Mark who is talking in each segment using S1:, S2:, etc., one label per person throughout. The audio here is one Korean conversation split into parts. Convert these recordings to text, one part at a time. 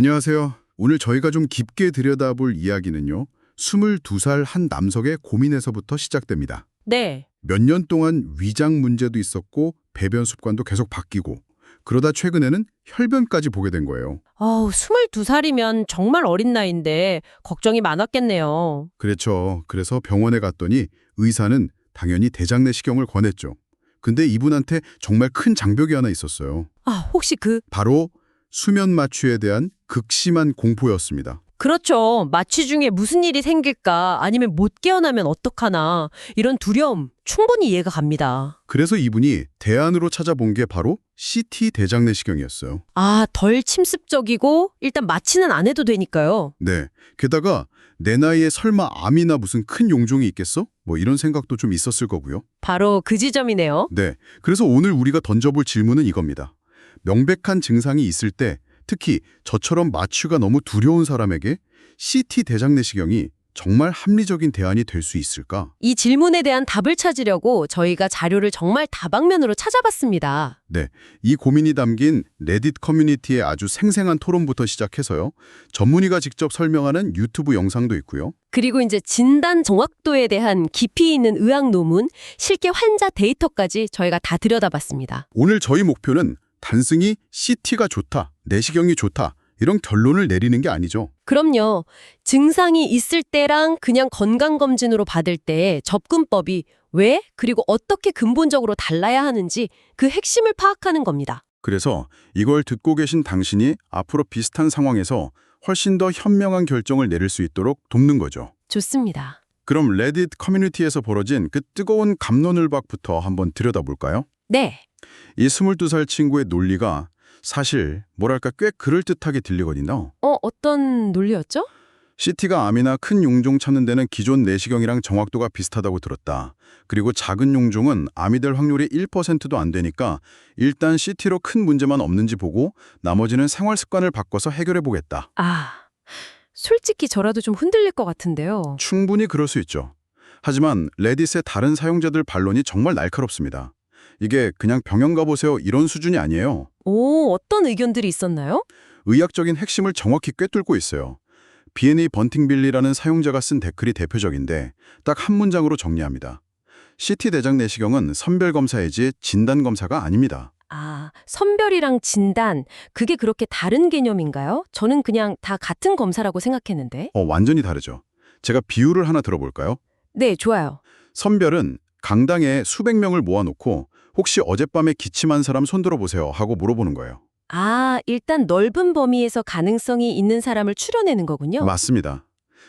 S1: 안녕하세요. 오늘 저희가 좀 깊게 들여다볼 이야기는요. 22살 한 남성의 고민에서부터 시작됩니다.
S2: 네.
S1: 몇 년 동안 위장 문제도 있었고 배변 습관도 계속 바뀌고 그러다 최근에는 혈변까지 보게 된 거예요.
S2: 22살이면 정말 어린 나이인데 걱정이 많았겠네요.
S1: 그렇죠. 그래서 병원에 갔더니 의사는 당연히 대장내시경을 권했죠. 근데 이분한테 정말 큰 장벽이 하나 있었어요.
S2: 혹시
S1: 바로 수면 마취에 대한 극심한 공포였습니다.
S2: 그렇죠. 마취 중에 무슨 일이 생길까 아니면 못 깨어나면 어떡하나 이런 두려움 충분히 이해가 갑니다.
S1: 그래서 이분이 대안으로 찾아본 게 바로 CT 대장내시경이었어요.
S2: 덜 침습적이고 일단 마취는 안 해도 되니까요.
S1: 네. 게다가 내 나이에 설마 암이나 무슨 큰 용종이 있겠어? 뭐 이런 생각도 좀 있었을 거고요.
S2: 바로 그 지점이네요.
S1: 네. 그래서 오늘 우리가 던져볼 질문은 이겁니다. 명백한 증상이 있을 때 특히 저처럼 마취가 너무 두려운 사람에게 CT 대장내시경이 정말 합리적인 대안이 될 수 있을까?
S2: 이 질문에 대한 답을 찾으려고 저희가 자료를 정말 다방면으로 찾아봤습니다.
S1: 네. 이 고민이 담긴 레딧 커뮤니티의 아주 생생한 토론부터 시작해서요. 전문의가 직접 설명하는 유튜브 영상도 있고요.
S2: 그리고 이제 진단 정확도에 대한 깊이 있는 의학 논문, 실제 환자 데이터까지 저희가 다 들여다봤습니다.
S1: 오늘 저희 목표는 단순히 CT가 좋다, 내시경이 좋다 이런 결론을 내리는 게 아니죠.
S2: 그럼요. 증상이 있을 때랑 그냥 건강검진으로 받을 때의 접근법이 왜 그리고 어떻게 근본적으로 달라야 하는지 그 핵심을 파악하는 겁니다.
S1: 그래서 이걸 듣고 계신 당신이 앞으로 비슷한 상황에서 훨씬 더 현명한 결정을 내릴 수 있도록 돕는 거죠.
S2: 좋습니다.
S1: 그럼 레딧 커뮤니티에서 벌어진 그 뜨거운 갑론을박부터 한번 들여다볼까요?
S2: 네.
S1: 이 22살 친구의 논리가 사실 뭐랄까 꽤 그럴듯하게 들리거든요.
S2: 어떤 논리였죠?
S1: CT가 암이나 큰 용종 찾는 데는 기존 내시경이랑 정확도가 비슷하다고 들었다. 그리고 작은 용종은 암이 될 확률이 1%도 안 되니까 일단 CT로 큰 문제만 없는지 보고 나머지는 생활 습관을 바꿔서 해결해 보겠다.
S2: 솔직히 저라도 좀 흔들릴 것 같은데요.
S1: 충분히 그럴 수 있죠. 하지만 레딧의 다른 사용자들 반론이 정말 날카롭습니다. 이게 그냥 병원 가보세요 이런 수준이 아니에요.
S2: 어떤 의견들이 있었나요?
S1: 의학적인 핵심을 정확히 꿰뚫고 있어요. B&E 번팅빌리라는 사용자가 쓴 댓글이 대표적인데 딱 한 문장으로 정리합니다. CT 대장 내시경은 선별검사이지 진단검사가 아닙니다.
S2: 선별이랑 진단, 그게 그렇게 다른 개념인가요? 저는 그냥 다 같은 검사라고 생각했는데.
S1: 완전히 다르죠. 제가 비유를 하나 들어볼까요?
S2: 네, 좋아요.
S1: 선별은 강당에 수백 명을 모아놓고 혹시 어젯밤에 기침한 사람 손 들어보세요 하고 물어보는 거예요.
S2: 일단 넓은 범위에서 가능성이 있는 사람을 추려내는 거군요.
S1: 맞습니다.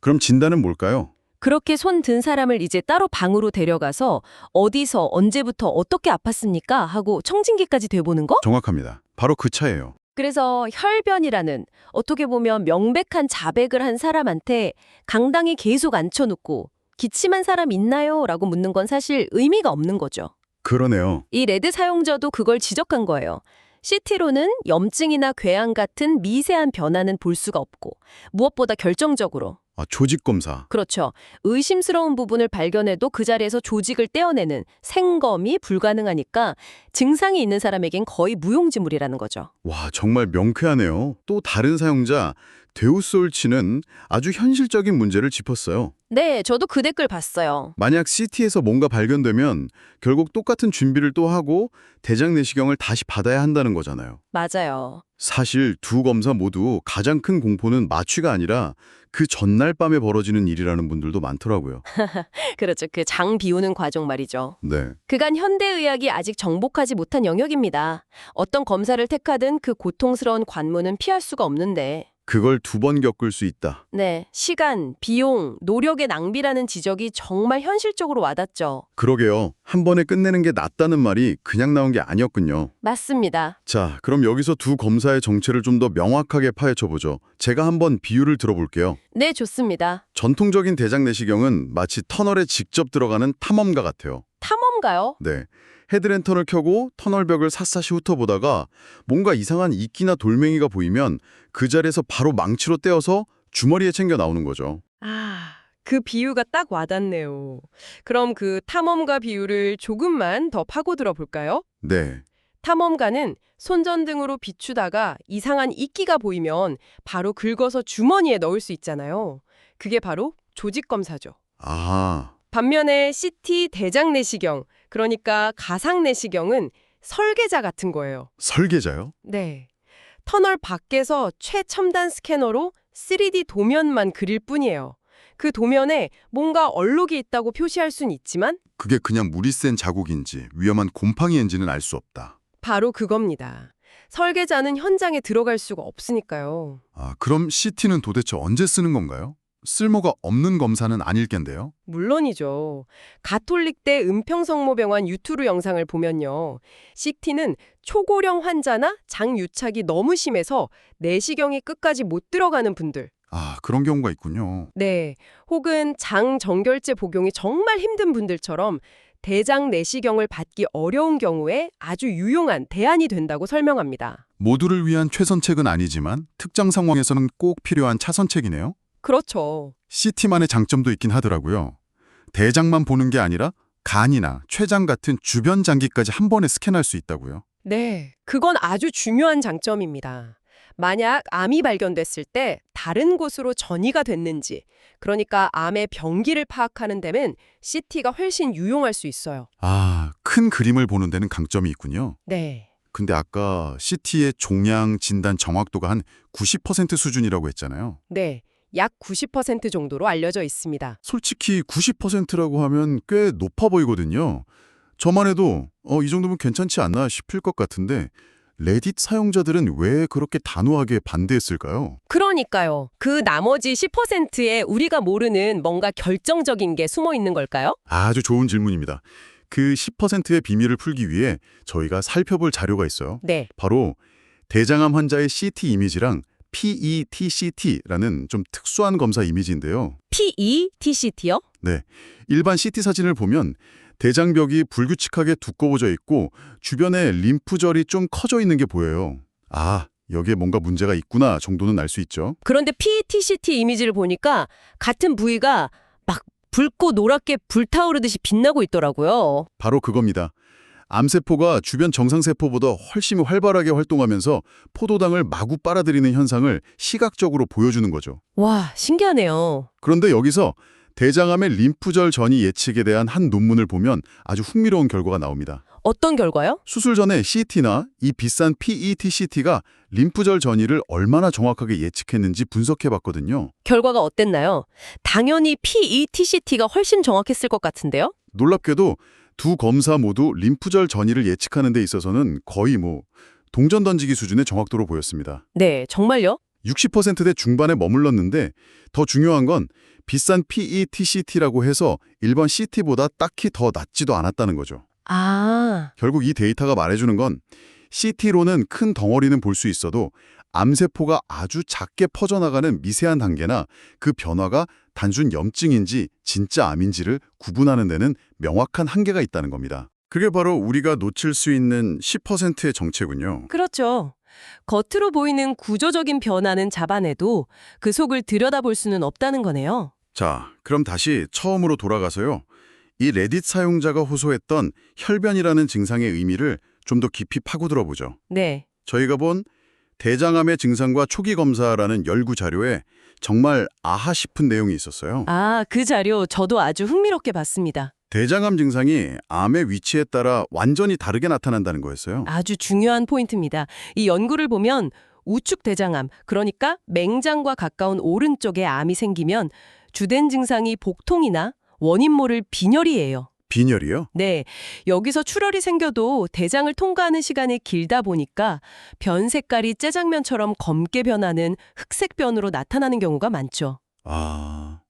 S1: 그럼 진단은 뭘까요?
S2: 그렇게 손 든 사람을 이제 따로 방으로 데려가서 어디서 언제부터 어떻게 아팠습니까? 하고 청진기까지 대보는 거?
S1: 정확합니다. 바로 그 차예요.
S2: 그래서 혈변이라는 어떻게 보면 명백한 자백을 한 사람한테 강당에 계속 앉혀놓고 기침한 사람 있나요? 라고 묻는 건 사실 의미가 없는 거죠.
S1: 그러네요.
S2: 이 레드 사용자도 그걸 지적한 거예요. CT로는 염증이나 궤양 같은 미세한 변화는 볼 수가 없고 무엇보다 결정적으로
S1: 조직검사.
S2: 그렇죠. 의심스러운 부분을 발견해도 그 자리에서 조직을 떼어내는 생검이 불가능하니까 증상이 있는 사람에겐 거의 무용지물이라는 거죠.
S1: 와, 정말 명쾌하네요. 또 다른 사용자 데우솔치는 아주 현실적인 문제를 짚었어요.
S2: 네, 저도 그 댓글 봤어요.
S1: 만약 CT에서 뭔가 발견되면 결국 똑같은 준비를 또 하고 대장 내시경을 다시 받아야 한다는 거잖아요.
S2: 맞아요.
S1: 사실 두 검사 모두 가장 큰 공포는 마취가 아니라 그 전날 밤에 벌어지는 일이라는 분들도 많더라고요.
S2: 그렇죠. 그 장 비우는 과정 말이죠.
S1: 네.
S2: 그간 현대의학이 아직 정복하지 못한 영역입니다. 어떤 검사를 택하든 그 고통스러운 관문은 피할 수가 없는데
S1: 그걸 두 번 겪을 수 있다.
S2: 네, 시간, 비용, 노력의 낭비라는 지적이 정말 현실적으로 와닿죠.
S1: 그러게요. 한 번에 끝내는 게 낫다는 말이 그냥 나온 게 아니었군요.
S2: 맞습니다.
S1: 자, 그럼 여기서 두 검사의 정체를 좀 더 명확하게 파헤쳐보죠. 제가 한번 비유를 들어볼게요.
S2: 네, 좋습니다.
S1: 전통적인 대장 내시경은 마치 터널에 직접 들어가는 탐험가 같아요.
S2: 탐험가요?
S1: 네. 헤드랜턴을 켜고 터널벽을 샅샅이 훑어보다가 뭔가 이상한 이끼나 돌멩이가 보이면 그 자리에서 바로 망치로 떼어서 주머니에 챙겨 나오는 거죠.
S2: 그 비유가 딱 와닿네요. 그럼 그 탐험가 비유를 조금만 더 파고들어 볼까요?
S1: 네.
S2: 탐험가는 손전등으로 비추다가 이상한 이끼가 보이면 바로 긁어서 주머니에 넣을 수 있잖아요. 그게 바로 조직 검사죠.
S1: 아,
S2: 반면에 CT 대장 내시경, 그러니까 가상 내시경은 설계자 같은 거예요.
S1: 설계자요?
S2: 네. 터널 밖에서 최첨단 스캐너로 3D 도면만 그릴 뿐이에요. 그 도면에 뭔가 얼룩이 있다고 표시할 순 있지만
S1: 그게 그냥 물이 센 자국인지 위험한 곰팡이인지는 알 수 없다.
S2: 바로 그겁니다. 설계자는 현장에 들어갈 수가 없으니까요.
S1: 아, 그럼 CT는 도대체 언제 쓰는 건가요? 쓸모가 없는 검사는 아닐 겐데요?
S2: 물론이죠. 가톨릭대 은평성모병원 유튜브 영상을 보면요. CT는 초고령 환자나 장유착이 너무 심해서 내시경이 끝까지 못 들어가는 분들,
S1: 아, 그런 경우가 있군요.
S2: 네, 혹은 장 정결제 복용이 정말 힘든 분들처럼 대장 내시경을 받기 어려운 경우에 아주 유용한 대안이 된다고 설명합니다.
S1: 모두를 위한 최선책은 아니지만 특정 상황에서는 꼭 필요한 차선책이네요.
S2: 그렇죠.
S1: CT만의 장점도 있긴 하더라고요. 대장만 보는 게 아니라 간이나 췌장 같은 주변 장기까지 한 번에 스캔할 수 있다고요.
S2: 네, 그건 아주 중요한 장점입니다. 만약 암이 발견됐을 때 다른 곳으로 전이가 됐는지, 그러니까 암의 병기를 파악하는 데는 CT가 훨씬 유용할 수 있어요.
S1: 아, 큰 그림을 보는 데는 강점이 있군요.
S2: 네.
S1: 근데 아까 CT의 종양 진단 정확도가 한 90% 수준이라고 했잖아요.
S2: 네. 약 90% 정도로 알려져 있습니다.
S1: 솔직히 90%라고 하면 꽤 높아 보이거든요. 저만 해도 이 정도면 괜찮지 않나 싶을 것 같은데 레딧 사용자들은 왜 그렇게 단호하게 반대했을까요?
S2: 그러니까요. 그 나머지 10%에 우리가 모르는 뭔가 결정적인 게 숨어 있는 걸까요?
S1: 아주 좋은 질문입니다. 그 10%의 비밀을 풀기 위해 저희가 살펴볼 자료가 있어요.
S2: 네.
S1: 바로 대장암 환자의 CT 이미지랑 PET-CT라는 좀 특수한 검사 이미지인데요.
S2: PET-CT요?
S1: 네, 일반 CT 사진을 보면 대장벽이 불규칙하게 두꺼워져 있고 주변에 림프절이 좀 커져 있는 게 보여요. 아, 여기에 뭔가 문제가 있구나 정도는 알 수 있죠.
S2: 그런데 PET-CT 이미지를 보니까 같은 부위가 막 붉고 노랗게 불타오르듯이 빛나고 있더라고요.
S1: 바로 그겁니다. 암세포가 주변 정상세포보다 훨씬 활발하게 활동하면서 포도당을 마구 빨아들이는 현상을 시각적으로 보여주는 거죠.
S2: 와, 신기하네요.
S1: 그런데 여기서 대장암의 림프절 전이 예측에 대한 한 논문을 보면 아주 흥미로운 결과가 나옵니다.
S2: 어떤 결과요?
S1: 수술 전에 CT나 이 비싼 PET-CT가 림프절 전이를 얼마나 정확하게 예측했는지 분석해봤거든요.
S2: 결과가 어땠나요? 당연히 PET-CT가 훨씬 정확했을 것 같은데요?
S1: 놀랍게도 두 검사 모두 림프절 전이를 예측하는 데 있어서는 거의 동전 던지기 수준의 정확도로 보였습니다.
S2: 네, 정말요?
S1: 60%대 중반에 머물렀는데 더 중요한 건 비싼 PET-CT라고 해서 일반 CT보다 딱히 더 낫지도 않았다는 거죠.
S2: 아,
S1: 결국 이 데이터가 말해주는 건 CT로는 큰 덩어리는 볼 수 있어도 암세포가 아주 작게 퍼져나가는 미세한 단계나 그 변화가 단순 염증인지 진짜 암인지를 구분하는 데는 명확한 한계가 있다는 겁니다. 그게 바로 우리가 놓칠 수 있는 10%의 정체군요.
S2: 그렇죠. 겉으로 보이는 구조적인 변화는 잡아내도 그 속을 들여다볼 수는 없다는 거네요.
S1: 자, 그럼 다시 처음으로 돌아가서요. 이 레딧 사용자가 호소했던 혈변이라는 증상의 의미를 좀 더 깊이 파고들어 보죠.
S2: 네.
S1: 저희가 본 대장암의 증상과 초기 검사라는 열구 자료에 정말 아하 싶은 내용이 있었어요.
S2: 아, 그 자료 저도 아주 흥미롭게 봤습니다.
S1: 대장암 증상이 암의 위치에 따라 완전히 다르게 나타난다는 거였어요.
S2: 아주 중요한 포인트입니다. 이 연구를 보면 우측 대장암, 그러니까 맹장과 가까운 오른쪽에 암이 생기면 주된 증상이 복통이나 원인 모를 빈혈이에요.
S1: 빈혈이요?
S2: 네, 여기서 출혈이 생겨도 대장을 통과하는 시간이 길다 보니까 변 색깔이 째장면처럼 검게 변하는 흑색변으로 나타나는 경우가 많죠.
S1: 아,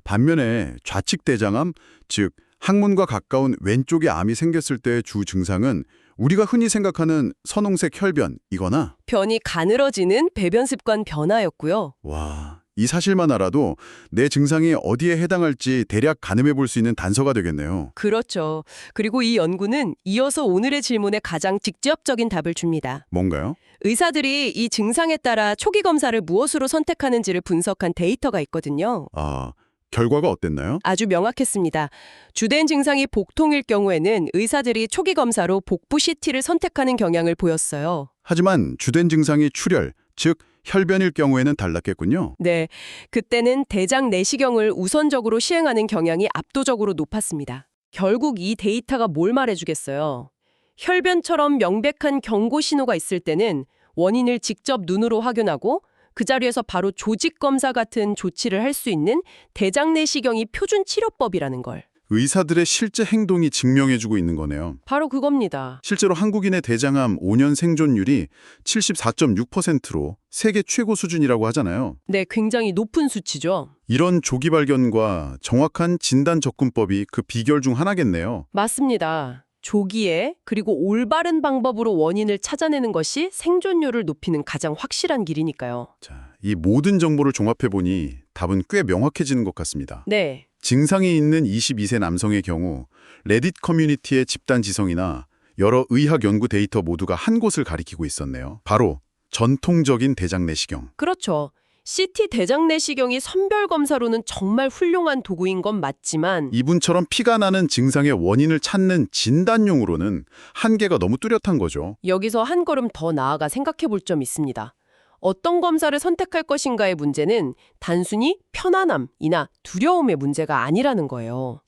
S1: 반면에 좌측 대장암, 즉 항문과 가까운 왼쪽에 암이 생겼을 때의 주 증상은 우리가 흔히 생각하는 선홍색 혈변이거나
S2: 변이 가늘어지는 배변 습관 변화였고요.
S1: 와, 이 사실만 알아도 내 증상이 어디에 해당할지 대략 가늠해 볼 수 있는 단서가 되겠네요.
S2: 그렇죠. 그리고 이 연구는 이어서 오늘의 질문에 가장 직접적인 답을 줍니다.
S1: 뭔가요?
S2: 의사들이 이 증상에 따라 초기 검사를 무엇으로 선택하는지를 분석한 데이터가 있거든요.
S1: 아, 결과가 어땠나요?
S2: 아주 명확했습니다. 주된 증상이 복통일 경우에는 의사들이 초기 검사로 복부 CT를 선택하는 경향을 보였어요.
S1: 하지만 주된 증상이 출혈, 즉 혈변일 경우에는 달랐겠군요.
S2: 네, 그때는 대장 내시경을 우선적으로 시행하는 경향이 압도적으로 높았습니다. 결국 이 데이터가 뭘 말해주겠어요? 혈변처럼 명백한 경고 신호가 있을 때는 원인을 직접 눈으로 확인하고 그 자리에서 바로 조직 검사 같은 조치를 할 수 있는 대장 내시경이 표준 치료법이라는 걸.
S1: 의사들의 실제 행동이 증명해주고 있는 거네요.
S2: 바로 그겁니다.
S1: 실제로 한국인의 대장암 5년 생존율이 74.6%로 세계 최고 수준이라고 하잖아요.
S2: 네, 굉장히 높은 수치죠.
S1: 이런 조기 발견과 정확한 진단 접근법이 그 비결 중 하나겠네요.
S2: 맞습니다. 조기에 그리고 올바른 방법으로 원인을 찾아내는 것이 생존율을 높이는 가장 확실한 길이니까요.
S1: 자, 이 모든 정보를 종합해보니 답은 꽤 명확해지는 것 같습니다.
S2: 네,
S1: 증상이 있는 22세 남성의 경우 레딧 커뮤니티의 집단 지성이나 여러 의학 연구 데이터 모두가 한 곳을 가리키고 있었네요. 바로 전통적인 대장 내시경.
S2: 그렇죠. CT 대장 내시경이 선별 검사로는 정말 훌륭한 도구인 건 맞지만
S1: 이분처럼 피가 나는 증상의 원인을 찾는 진단용으로는 한계가 너무 뚜렷한 거죠.
S2: 여기서 한 걸음 더 나아가 생각해 볼 점이 있습니다. 어떤 검사를 선택할 것인가의 문제는 단순히 편안함이나 두려움의 문제가 아니라는 거예요.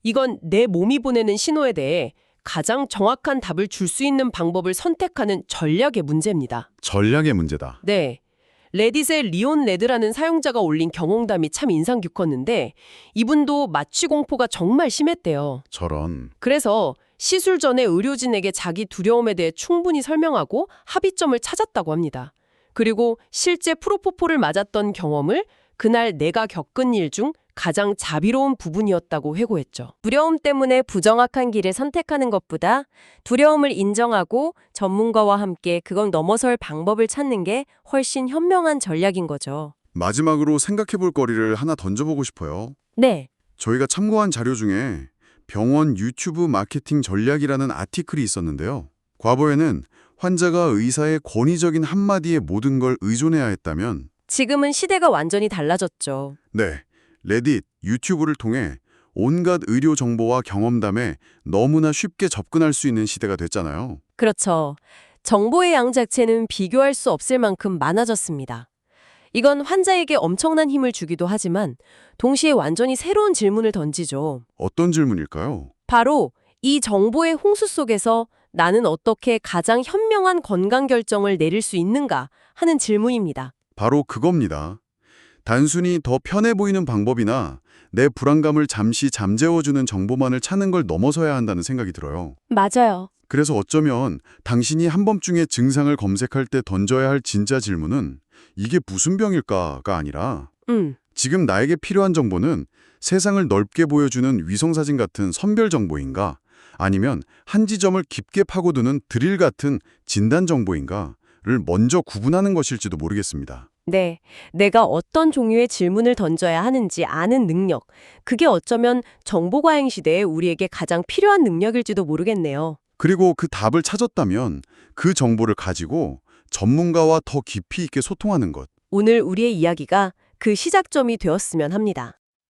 S2: 이건 내 몸이 보내는 신호에 대해 가장 정확한 답을 줄 수 있는 방법을 선택하는 전략의 문제입니다.
S1: 전략의 문제다.
S2: 네. 레딧의 리온 레드라는 사용자가 올린 경험담이 참 인상 깊었는데 이분도 마취 공포가 정말 심했대요.
S1: 저런.
S2: 그래서 시술 전에 의료진에게 자기 두려움에 대해 충분히 설명하고 합의점을 찾았다고 합니다. 그리고 실제 프로포폴을 맞았던 경험을 그날 내가 겪은 일 중 가장 자비로운 부분이었다고 회고했죠.
S3: 두려움 때문에 부정확한 길을 선택하는 것보다 두려움을 인정하고 전문가와 함께 그걸 넘어설 방법을 찾는 게 훨씬 현명한 전략인 거죠.
S1: 마지막으로 생각해볼 거리를 하나 던져보고 싶어요.
S3: 네,
S1: 저희가 참고한 자료 중에 병원 유튜브 마케팅 전략이라는 아티클이 있었는데요. 과거에는 환자가 의사의 권위적인 한마디에 모든 걸 의존해야 했다면
S3: 지금은 시대가 완전히 달라졌죠.
S1: 네, 레딧, 유튜브를 통해 온갖 의료 정보와 경험담에 너무나 쉽게 접근할 수 있는 시대가 됐잖아요.
S3: 그렇죠. 정보의 양 자체는 비교할 수 없을 만큼 많아졌습니다. 이건 환자에게 엄청난 힘을 주기도 하지만 동시에 완전히 새로운 질문을 던지죠.
S1: 어떤 질문일까요?
S3: 바로 이 정보의 홍수 속에서 나는 어떻게 가장 현명한 건강 결정을 내릴 수 있는가 하는 질문입니다.
S1: 바로 그겁니다. 단순히 더 편해 보이는 방법이나 내 불안감을 잠시 잠재워주는 정보만을 찾는 걸 넘어서야 한다는 생각이 들어요.
S3: 맞아요.
S1: 그래서 어쩌면 당신이 한밤중에 증상을 검색할 때 던져야 할 진짜 질문은 이게 무슨 병일까가 아니라 지금 나에게 필요한 정보는 세상을 넓게 보여주는 위성사진 같은 선별 정보인가 아니면 한 지점을 깊게 파고드는 드릴 같은 진단 정보인가를 먼저 구분하는 것일지도 모르겠습니다.
S3: 네, 내가 어떤 종류의 질문을 던져야 하는지 아는 능력, 그게 어쩌면 정보과잉 시대에 우리에게 가장 필요한 능력일지도 모르겠네요.
S1: 그리고 그 답을 찾았다면 그 정보를 가지고 전문가와 더 깊이 있게 소통하는 것.
S3: 오늘 우리의 이야기가 그 시작점이 되었으면 합니다.